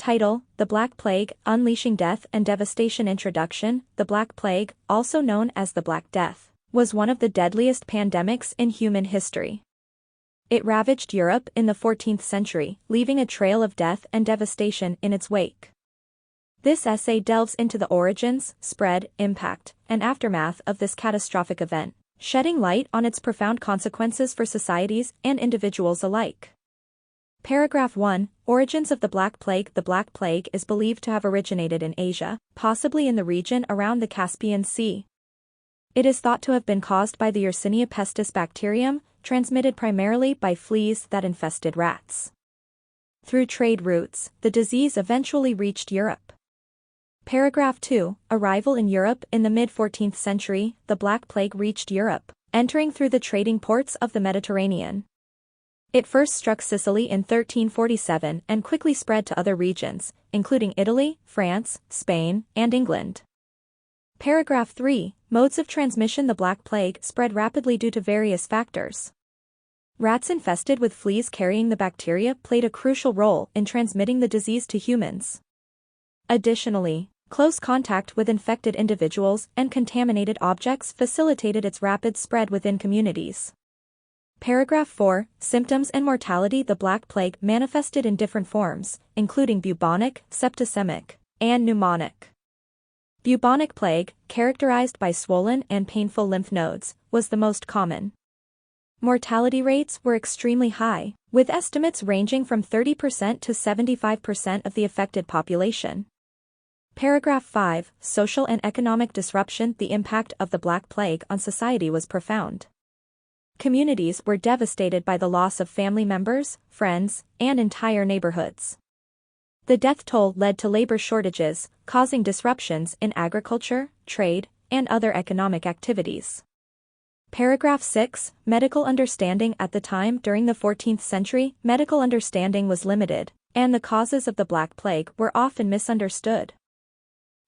Title: The Black Plague, Unleashing Death and Devastation. Introduction: The Black Plague, also known as the Black Death, was one of the deadliest pandemics in human history. It ravaged Europe in the 14th century, leaving a trail of death and devastation in its wake. This essay delves into the origins, spread, impact, and aftermath of this catastrophic event, shedding light on its profound consequences for societies and individuals alike. Paragraph 1. Origins of the Black Plague. The Black Plague is believed to have originated in Asia, possibly in the region around the Caspian Sea. It is thought to have been caused by the Yersinia pestis bacterium, transmitted primarily by fleas that infested rats. Through trade routes, the disease eventually reached Europe. Paragraph 2. Arrival in Europe. In the mid-14th century, the Black Plague reached Europe, entering through the trading ports of the Mediterranean. It first struck Sicily in 1347 and quickly spread to other regions, including Italy, France, Spain, and England. Paragraph 3. Modes of transmission. The Black Plague spread rapidly due to various factors. Rats infested with fleas carrying the bacteria played a crucial role in transmitting the disease to humans. Additionally, close contact with infected individuals and contaminated objects facilitated its rapid spread within communities. Paragraph 4. Symptoms and mortality. The Black Plague manifested in different forms, including bubonic, septicemic, and pneumonic. Bubonic plague, characterized by swollen and painful lymph nodes, was the most common. Mortality rates were extremely high, with estimates ranging from 30% to 75% of the affected population. Paragraph 5. Social and economic disruption. The impact of the Black Plague on society was profound. Communities were devastated by the loss of family members, friends, and entire neighborhoods. The death toll led to labor shortages, causing disruptions in agriculture, trade, and other economic activities. Paragraph 6. Medical understanding. At the time during the 14th century, medical understanding was limited, and the causes of the Black Plague were often misunderstood.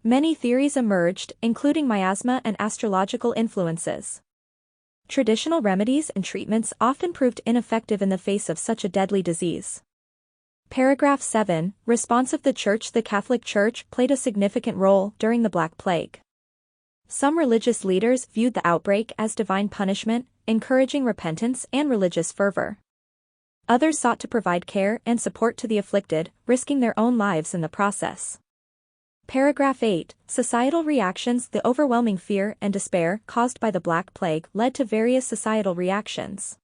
Many theories emerged, including miasma and astrological influences. Traditional remedies and treatments often proved ineffective in the face of such a deadly disease. Paragraph 7. Response of the Church. The Catholic Church played a significant role during the Black Plague. Some religious leaders viewed the outbreak as divine punishment, encouraging repentance and religious fervor. Others sought to provide care and support to the afflicted, risking their own lives in the process. Paragraph 8. Societal reactions. The overwhelming fear and despair caused by the Black Plague led to various societal reactions.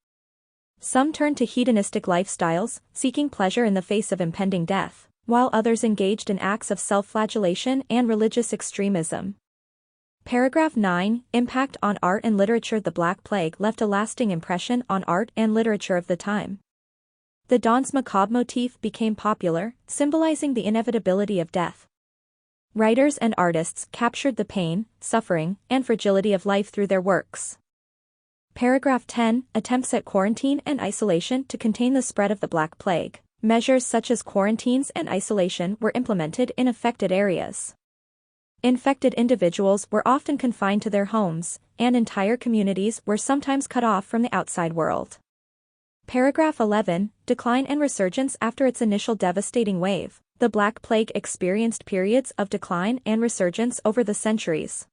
Some turned to hedonistic lifestyles, seeking pleasure in the face of impending death, while others engaged in acts of self-flagellation and religious extremism. Paragraph 9. Impact on art and literature. The Black Plague left a lasting impression on art and literature of the time. The danse macabre motif became popular, symbolizing the inevitability of death. Writers and artists captured the pain, suffering, and fragility of life through their works. Paragraph 10. Attempts at quarantine and isolation to contain the spread of the Black Plague. Measures such as quarantines and isolation were implemented in affected areas. Infected individuals were often confined to their homes, and entire communities were sometimes cut off from the outside world. Paragraph 11. Decline and resurgence. After its initial devastating wave, the Black Plague experienced periods of decline and resurgence over the centuries.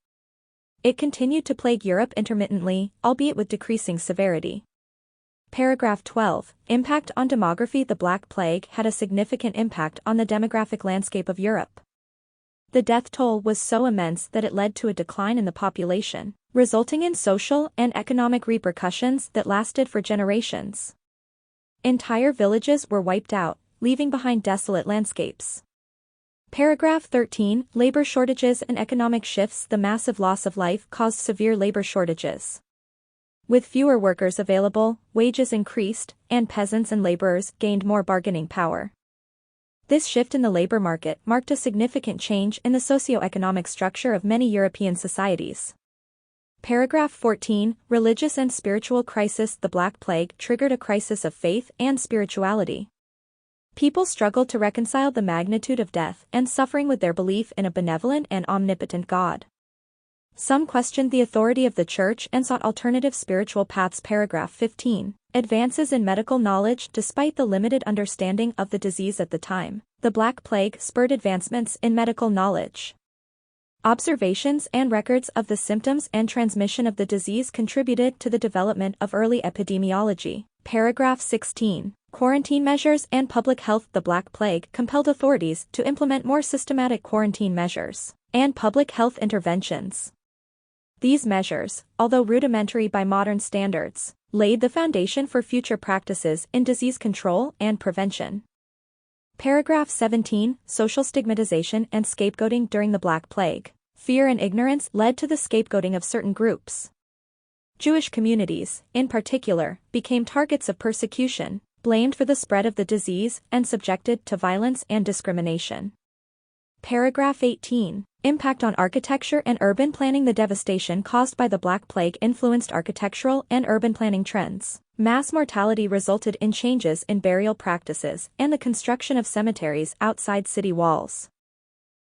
It continued to plague Europe intermittently, albeit with decreasing severity. Paragraph 12. Impact on demography. The Black Plague had a significant impact on the demographic landscape of Europe. The death toll was so immense that it led to a decline in the population, resulting in social and economic repercussions that lasted for generations. Entire villages were wiped out, leaving behind desolate landscapes. Paragraph 13. Labor shortages and economic shifts. The massive loss of life caused severe labor shortages. With fewer workers available, wages increased, and peasants and laborers gained more bargaining power. This shift in the labor market marked a significant change in the socio-economic structure of many European societies. Paragraph 14. Religious and spiritual crisis. The Black Plague triggered a crisis of faith and spirituality. People struggled to reconcile the magnitude of death and suffering with their belief in a benevolent and omnipotent God. Some questioned the authority of the Church and sought alternative spiritual paths. Paragraph 15. Advances in medical knowledge. Despite the limited understanding of the disease at the time, the Black Plague spurred advancements in medical knowledge. Observations and records of the symptoms and transmission of the disease contributed to the development of early epidemiology. Paragraph 16. Quarantine measures and public health. The Black Plague compelled authorities to implement more systematic quarantine measures and public health interventions. These measures, although rudimentary by modern standards, laid the foundation for future practices in disease control and prevention. Paragraph 17. Social stigmatization and scapegoating during the Black Plague. Fear and ignorance led to the scapegoating of certain groups. Jewish communities, in particular, became targets of persecution, blamed for the spread of the disease, and subjected to violence and discrimination. Paragraph 18. Impact on architecture and urban planning. The devastation caused by the Black Plague influenced architectural and urban planning trends. Mass mortality resulted in changes in burial practices and the construction of cemeteries outside city walls.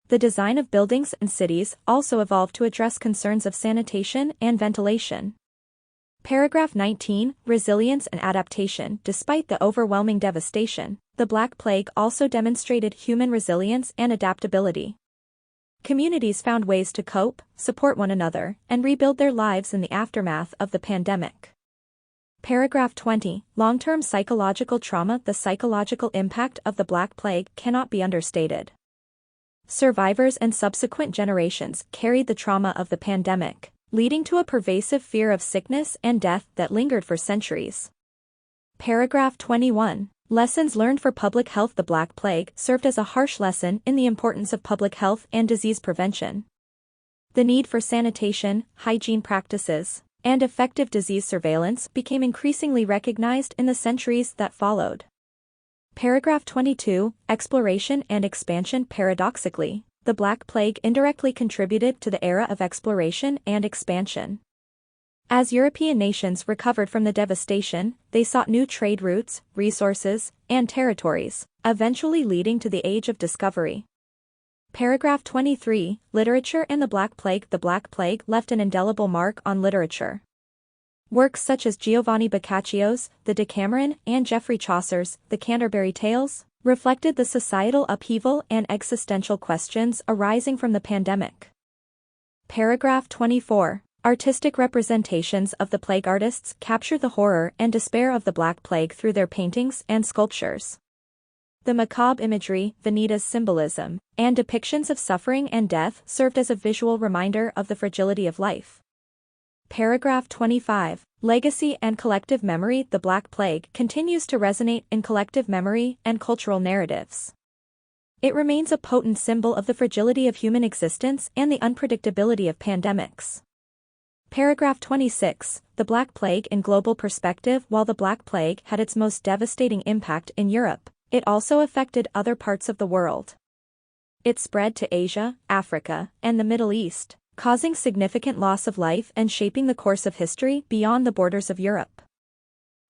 The design of buildings and cities also evolved to address concerns of sanitation and ventilation. Paragraph 19. Resilience and adaptation. Despite the overwhelming devastation, the Black Plague also demonstrated human resilience and adaptability. Communities found ways to cope, support one another, and rebuild their lives in the aftermath of the pandemic. Paragraph 20. Long-term psychological trauma. The psychological impact of the Black Plague cannot be understated. Survivors and subsequent generations carried the trauma of the pandemic, leading to a pervasive fear of sickness and death that lingered for centuries. Paragraph 21. Lessons learned for public health. The Black Plague served as a harsh lesson in the importance of public health and disease prevention. The need for sanitation, hygiene practices, and effective disease surveillance became increasingly recognized in the centuries that followed. Paragraph 22. Exploration and expansion. Paradoxically, the Black Plague indirectly contributed to the era of exploration and expansion. As European nations recovered from the devastation, they sought new trade routes, resources, and territories, eventually leading to the Age of Discovery. Paragraph 23. Literature and the Black Plague. The Black Plague left an indelible mark on literature. Works such as Giovanni Boccaccio's The Decameron and Geoffrey Chaucer's The Canterbury Tales reflected the societal upheaval and existential questions arising from the pandemic. Paragraph 24. Artistic representations of the plague. Artists capture the horror and despair of the Black Plague through their paintings and sculptures. The macabre imagery, Veneta's symbolism, and depictions of suffering and death served as a visual reminder of the fragility of life. Paragraph 25. Legacy and collective memory. The Black Plague continues to resonate in collective memory and cultural narratives. It remains a potent symbol of the fragility of human existence and the unpredictability of pandemics. Paragraph 26. The Black Plague in global perspective. While the Black Plague had its most devastating impact in Europe, it also affected other parts of the world. It spread to Asia, Africa, and the Middle East, causing significant loss of life and shaping the course of history beyond the borders of Europe.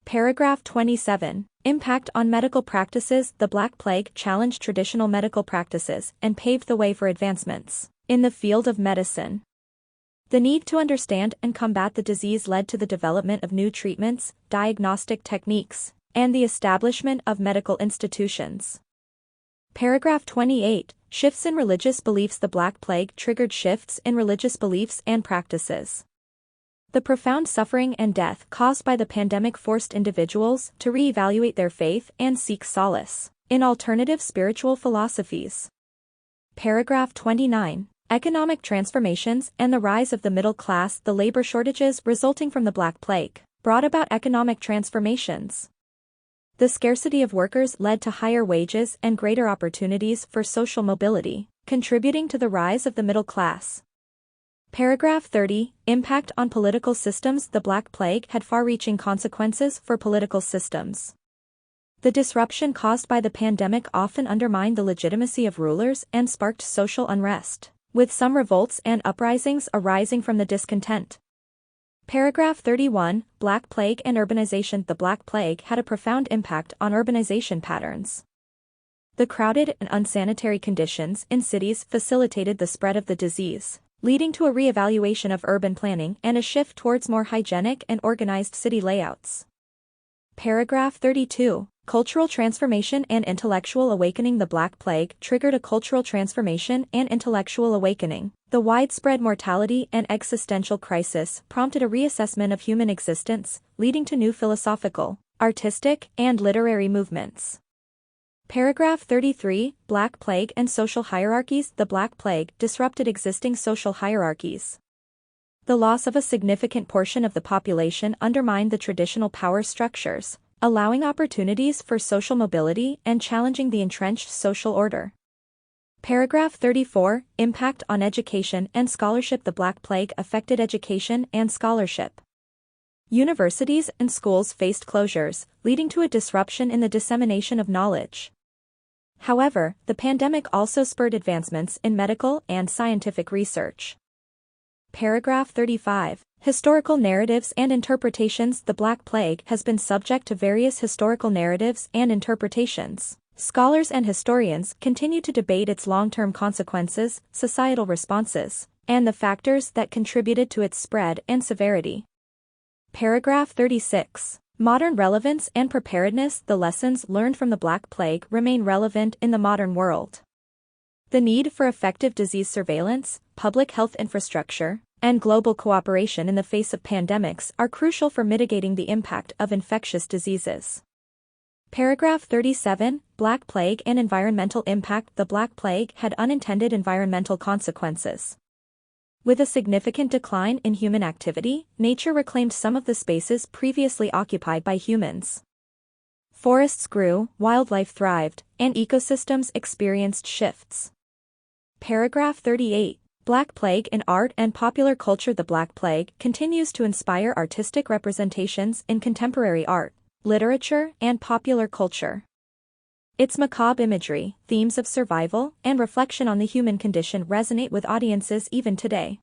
Paragraph 27. Impact on medical practices. The Black Plague challenged traditional medical practices and paved the way for advancements in the field of medicine. The need to understand and combat the disease led to the development of new treatments, diagnostic techniques, and the establishment of medical institutions. Paragraph 28. Shifts in religious beliefs. The Black Plague triggered shifts in religious beliefs and practices. The profound suffering and death caused by the pandemic forced individuals to reevaluate their faith and seek solace in alternative spiritual philosophies. Paragraph 29. Economic transformations and the rise of the middle class. The labor shortages resulting from the Black Plague brought about economic transformations. The scarcity of workers led to higher wages and greater opportunities for social mobility, contributing to the rise of the middle class. Paragraph 30. Impact on political systems. The Black Plague had far-reaching consequences for political systems. The disruption caused by the pandemic often undermined the legitimacy of rulers and sparked social unrest, with some revolts and uprisings arising from the discontent. Paragraph 31. Black Plague and urbanization. The Black Plague had a profound impact on urbanization patterns. The crowded and unsanitary conditions in cities facilitated the spread of the disease, leading to a re-evaluation of urban planning and a shift towards more hygienic and organized city layouts. Paragraph 32. Cultural transformation and intellectual awakening. The Black Plague triggered a cultural transformation and intellectual awakening. The widespread mortality and existential crisis prompted a reassessment of human existence, leading to new philosophical, artistic, and literary movements. Paragraph 33. Black Plague and social hierarchies. The Black Plague disrupted existing social hierarchies. The loss of a significant portion of the population undermined the traditional power structures, allowing opportunities for social mobility and challenging the entrenched social order. Paragraph 34. Impact on education and scholarship. The Black Plague affected education and scholarship. Universities and schools faced closures, leading to a disruption in the dissemination of knowledge. However, the pandemic also spurred advancements in medical and scientific research. Paragraph 35. Historical narratives and interpretations. The Black Plague has been subject to various historical narratives and interpretations. Scholars and historians continue to debate its long-term consequences, societal responses, and the factors that contributed to its spread and severity. Paragraph 36. Modern relevance and preparedness. The lessons learned from the Black Plague remain relevant in the modern world. The need for effective disease surveillance, public health infrastructure, and global cooperation in the face of pandemics are crucial for mitigating the impact of infectious diseases. Paragraph 37. Black Plague and environmental impact. The Black Plague had unintended environmental consequences. With a significant decline in human activity, nature reclaimed some of the spaces previously occupied by humans. Forests grew, wildlife thrived, and ecosystems experienced shifts. Paragraph 38. Black Plague in art and popular culture. The Black Plague continues to inspire artistic representations in contemporary art, literature, and popular culture. Its macabre imagery, themes of survival, and reflection on the human condition resonate with audiences even today.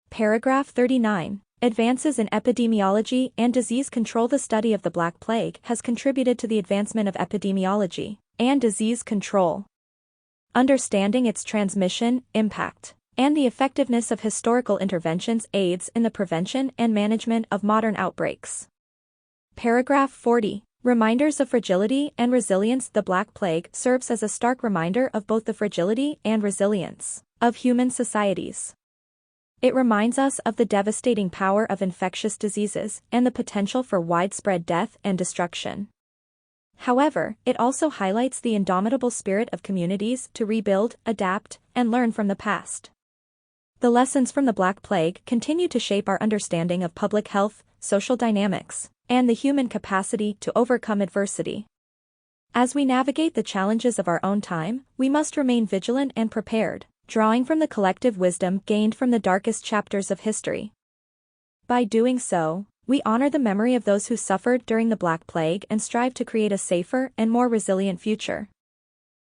Paragraph 39. Advances in epidemiology and disease control. The study of the Black Plague has contributed to the advancement of epidemiology and disease control. Understanding its transmission, impact, and the effectiveness of historical interventions aids in the prevention and management of modern outbreaks. Paragraph 40. Reminders of fragility and resilience. The Black Plague serves as a stark reminder of both the fragility and resilience of human societies. It reminds us of the devastating power of infectious diseases and the potential for widespread death and destruction. However, it also highlights the indomitable spirit of communities to rebuild, adapt, and learn from the past. The lessons from the Black Plague continue to shape our understanding of public health, social dynamics, and the human capacity to overcome adversity. As we navigate the challenges of our own time, we must remain vigilant and prepared, drawing from the collective wisdom gained from the darkest chapters of history. By doing so, we honor the memory of those who suffered during the Black Plague and strive to create a safer and more resilient future.